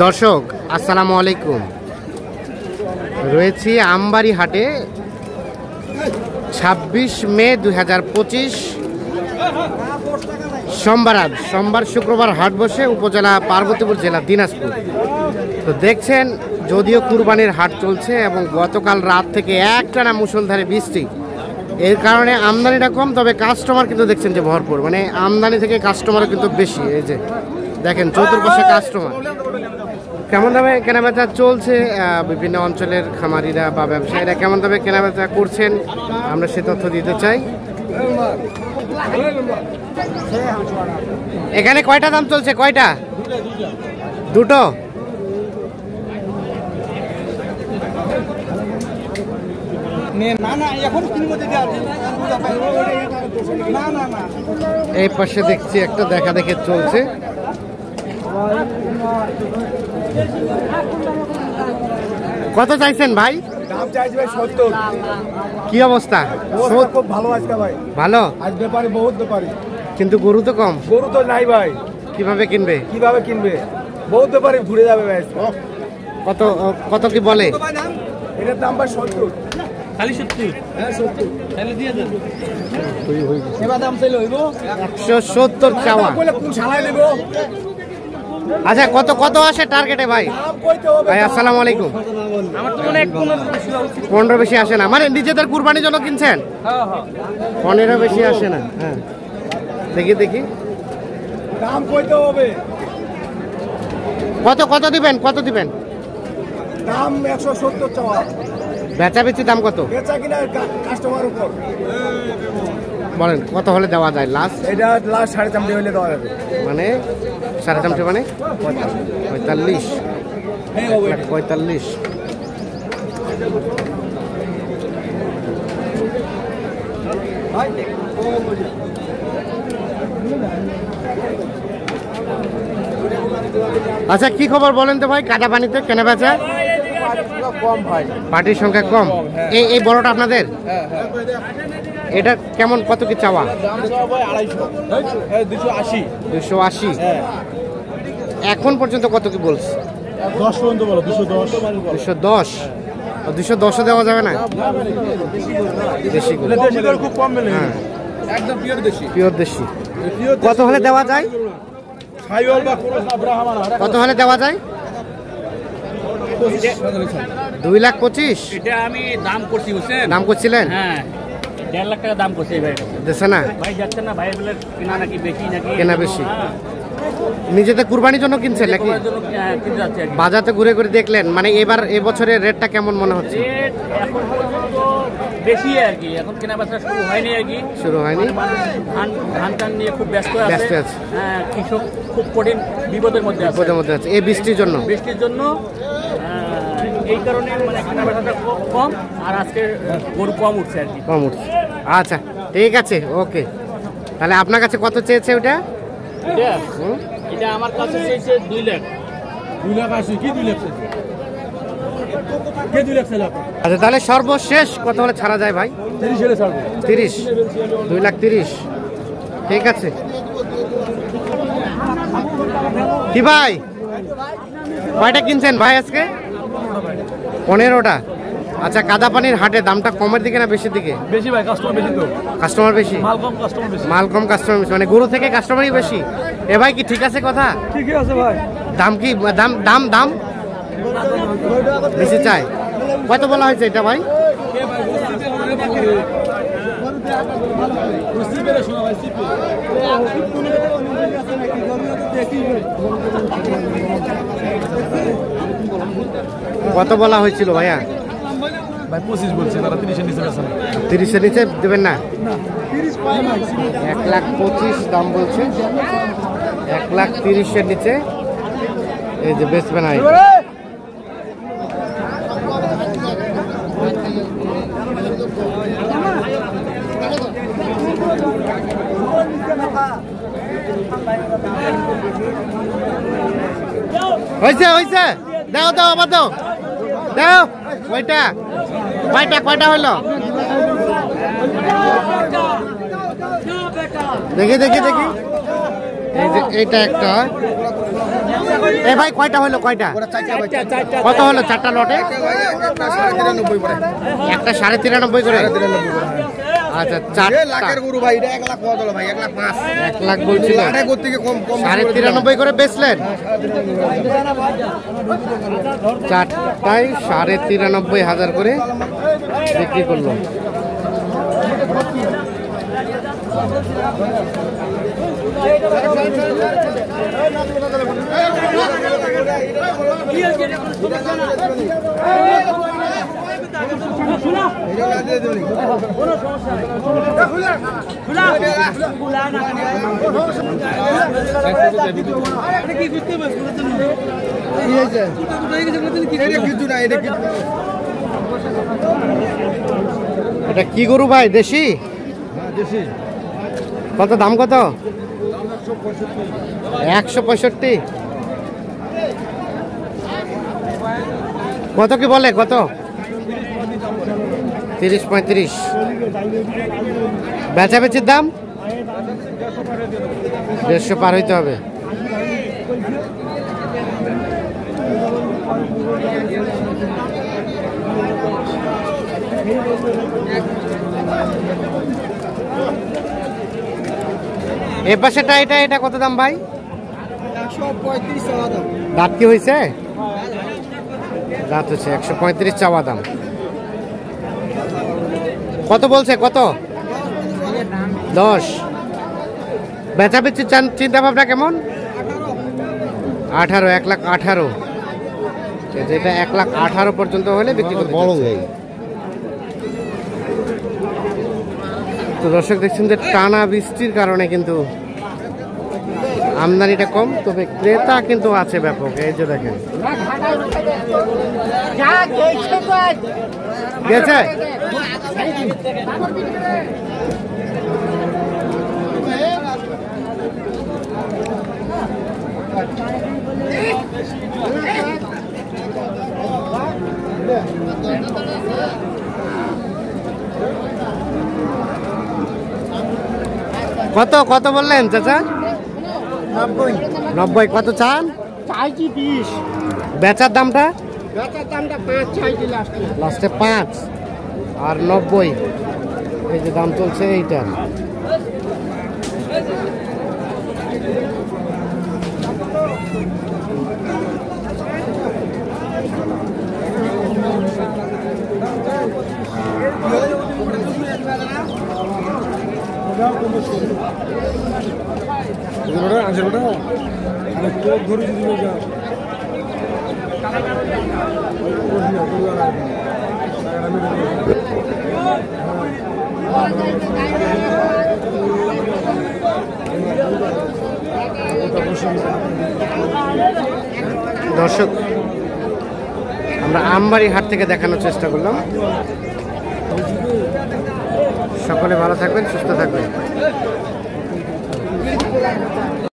দর্শক আসসালামু আলাইকুম। রয়েছি আমবাড়ি হাটে 26 মে 2025 সোমবার শুক্রবার হাট বসে উপজেলা পার্বতীপুর জেলা দিনাজপুর। তো দেখছেন যদিও কুরবানির হাট চলছে এবং গতকাল রাত থেকে একটানা মুষলধারে বৃষ্টি, এর কারণে আমদানিটা কম, তবে কাস্টমার কিন্তু দেখছেন যে ভরপুর, মানে আমদানি থেকে কাস্টমার কিন্তু বেশি। এই যে দেখেন চতুর্পাশে কাস্টমার। কেমন দামে কেনাবেচা চলছে, বিভিন্ন অঞ্চলের খামারিরা বা ব্যবসায়ীরা কেমন দামে কেনাবেচা করছেন আমরা সে তথ্য দিতে চাই। এখানে কয়টা দাম চলছে? কয়টা? দুটো। এই পাশে দেখছি একটা দেখা দেখে চলছে। কত চাইছেন ভাই? দাম চাইছি ভাই 70। কি অবস্থা? খুব ভালো আজকে ভাই। ভালো আজ ব্যাপারী বহুত ব্যাপারী, কিন্তু গরু তো কম। গরু তো নাই ভাই, কিভাবে কিনবে? বহুত ব্যাপারী ঘুরে যাবে ভাই। কত কত কি বলে? এটার দাম ভাই 70। খালি 70? হ্যাঁ 70। তাহলে দিয়ে দেন। এবার দাম চাইলে হইব 170 চাওয়া। বলে কোন শালায় নেব? আচ্ছা কত কত আসে টার্গেটে ভাই? দাম কইতে হবে ভাই আসসালামু আলাইকুম। আমার তো মনে হয় 15 বেশি আসে না, মানে নিজেদের কুরবানির জন্য কিনছেন? হ্যাঁ হ্যাঁ 15 বেশি আসে না। হ্যাঁ দেখি দেখি দাম কইতে হবে। কত কত দিবেন? কত দিবেন? দাম 170 চাওয়া। বেচা বেচি দাম কত বেচা কিনা কাস্টমার উপর। বলেন কত হলে দেওয়া যায় লাস্ট? এটা লাস্ট 4.5 হইলে দেওয়া যাবে। মানে 4.5 মানে 45। 1,45,000। আচ্ছা কি খবর বলেন তো ভাই, কাটা পানিতে কেনা বেচা? কম ভাই, পার্টির সংখ্যা কম। এই বড়টা আপনাদের? হ্যাঁ হ্যাঁ। এটা কেমন, কত কি চাওয়া? দাম চাওয়া ভাই 250। 280। 280। হ্যাঁ এখন পর্যন্ত কত কি বলছে? 10 পর্যন্ত বলো। 210। 210। 210 দেওয়া যাবে না? দেশি গরু। দেশি গরু খুব কম মেলে। হ্যাঁ একদম পিওর দেশি। পিওর দেশি। কত হলে দেওয়া যায়? সাইওয়াল বা কোন ব্রাহ্মণ। কত হলে দেওয়া যায়? 2,25,000। এটা আমি দাম করছি বুঝছেন? নাম করছিলেন? হ্যাঁ 1.5 লাখ টাকা দাম করছে এই ভাই। দেশে না ভাই যাচ্ছে না, ভাই বলে কেনা নাকি বেশি নাকি? কেনা বেশি। হ্যাঁ, নিজেদের কুরবানির জন্য কিনছেন নাকি? করার জন্য কিনতে যাচ্ছে আর কি। বাজারে ঘুরে ঘুরে দেখলেন, মানে এবছরের রেটটা কেমন মনে হচ্ছে? রেট এখন পর্যন্ত বেশি আর কি, এখন কেনা বেচা শুরু হয়নি আর কি। শুরু হয়নি। ধান টান নিয়ে খুব ব্যস্ত আছে। হ্যাঁ কৃষক খুব কঠিন বিপদের মধ্যে আছে। বিপদের মধ্যে আছে এই বৃষ্টির জন্য। বৃষ্টির জন্য এই কারণে মানে কেনা বেচাটা কম, আর আজকে গরু কম উঠছে আর কি। কম উঠছে। আচ্ছা ঠিক আছে, ওকে। তাহলে আপনার কাছে কত চেয়েছে ওটা? এটা আমার কাছে চেয়েছে 2 লাখ। 2,80,000 কি 2 লাখ? কে 2 লাখ চাইলো? আচ্ছা তাহলে সর্বশেষ কত হলে ছাড়া যায় ভাই? 30 হলে ছাড়বো। 30। 2,30,000। ঠিক আছে। কি ভাই কয়টা কিনছেন ভাই আজকে? 15টা। আচ্ছা কাদা পানির হাটে দামটা কমের দিকে না বেশির দিকে? বেশি ভাই, কাস্টমার বেশি তো। কাস্টমার বেশি? মাল কম কাস্টমার বেশি। মাল কম কাস্টমার বেশি, মানে গরু থেকে কাস্টমারই বেশি। এ ভাই কি ঠিক আছে কথা? ঠিকই আছে ভাই। দাম কি দাম দাম দাম বেশি চাই? কত বলা হয়েছে এটা ভাই? কত বলা হয়েছিল ভাইয়া? ভাই 25 বলছে, তারা 30 এর নিচে বেচে না। 30-এর নিচে দেবেন না? 1,25,000 দাম বলছে। 1,30,000-এর নিচে এই যে বেচবেন। হয়েছে হয়েছে, দাও দাও আবার দাও দাও। কয়টা কয়টা কয়টা হলো? দেখি দেখি দেখি, এই যে এইটা একটা এ ভাই কয়টা হলো কয়টা? কত হলো চারটা লটে? একটা 93.5 করে। আচ্ছা 4 লাখের গরু ভাই, এটা 1 লাখ কত হলো ভাই? 1 লাখ 5। 1 লাখ বলছিল, আরে কত থেকে কম 93.5 করে বেচলেন। চারটায় 93,500 করে বিক্রি করলো। এটা কি গরু ভাই? দেশি? কত দাম? কত? 165। কত কি বলে? কত? 30-35। বেচাবেচির দাম 150 পার হইতে হবে। এ পাশেটা এটা কত দাম ভাই? 135 টাকা দাম। দাঁত কি হয়েছে? দাঁত হচ্ছে 135 চাওয়া দাম। কত বলছে? কত? 10। বেচাবেচি চিন্তা ভাবনা কেমন? 18। 1,18,000। এটা 1,18,000 পর্যন্ত হলে বিক্রি করতে বড় ভাই। তো দর্শক দেখছেন যে টানা বৃষ্টির কারণে কিন্তু আমদানিটা কম, তবে ক্রেতা কিন্তু আছে ব্যাপক। এই যে দেখেন গেছে। কত কত বললেন চাচা? 90। কত চান? চাইছি 20। বেচার দামটা? বেচার দামটা 5 চাইছি লাস্টে 5 আর 90। এই যে দাম চলছে এইটা। দর্শক আমরা আমবাড়ি হাট থেকে দেখানোর চেষ্টা করলাম। সকলে ভালো থাকবেন, সুস্থ থাকবেন।